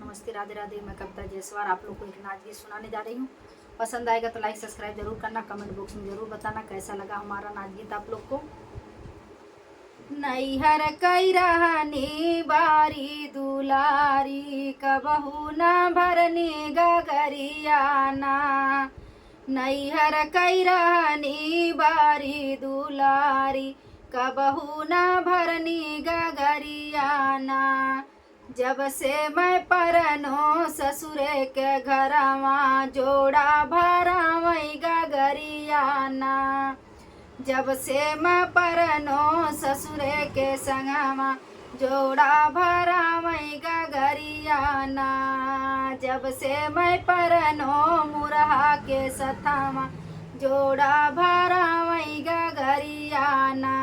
नमस्ते, राधे राधे। मैं कविता जयसवाल आप लोग को एक नाच गीत सुनाने जा रही हूँ। पसंद आएगा तो लाइक सब्सक्राइब जरूर करना, कमेंट बॉक्स में जरूर बताना कैसा लगा हमारा नाच गीत आप लोग को। नैहर कई रहनी बारी दुलारी, कबहू न भरनी गगरियाना। नैहर कई रहनी बारी दुलारी, कबहू न भरनी गगरियाना। जब से मैं परनो ससुरे के घरवा, जोड़ा भरावई गगरियाना। जब से मैं परनो ससुरे के संगवा, जोड़ा भरावई गगरियाना। जब से मैं परनो मुरहा के सथावा, जोड़ा भरावई गगरियाना।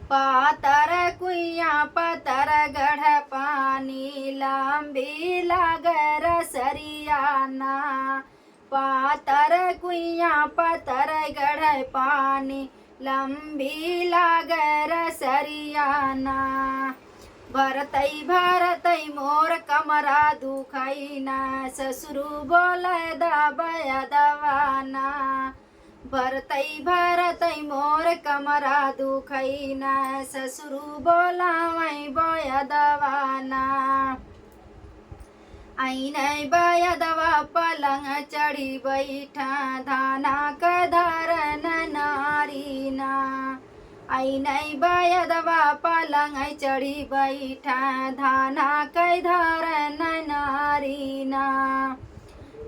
पातर कुइया पतर गढ़ पानी, लंबी लागर सरियाना। पातर कुइया पतर गढ़ पानी, लंबी लागर सरियाना। भरतई भरतई मोर कमरा दुखैना, ससुरु बोले दबय दवाना। भरतई भरतई मोर कमरा दुखैना, ससुरु बोलावई बय दवाना। ऐनै बय दवा पलंग चढ़ी बैठा, धाना कधरन नारीना। ऐनै बय दवा पलंग चढ़ी बैठा, धाना कधरन नारीना।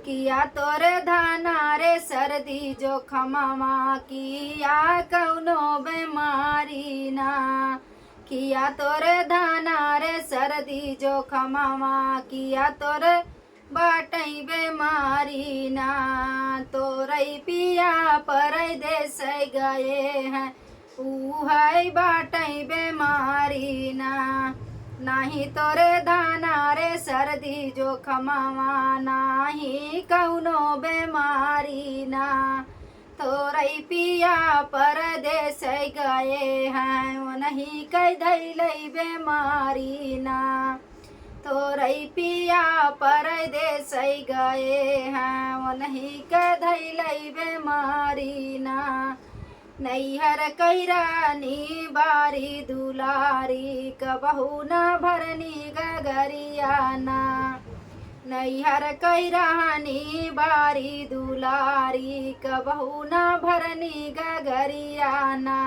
किया तोरे धाना रे सर्दी जो खमामा, किया कौनो बेमारी ना। किया तोरे धाना रे सर्दी जो खमामा, किया तोरे बाटई बेमारी ना। तोरई पिया परदेस गए हैं, उहई बाटई बेमारी ना। नाही तोरे धाना रे सर्दी जो खमावा, नाही कौनो बेमारी ना। तोरई पिया परदेस गए हैं, वो नहीं कह धैलई बेमारी ना। तोरई पिया परदेस गए हैं, वो नहीं कह धैलई बेमारी ना। नैहर कई रहनी बारी दुलारी, कबहू न भरनी गगरियाना। नैहर कई रहनी बारी दुलारी, कबहू न भरनी गगरियाना।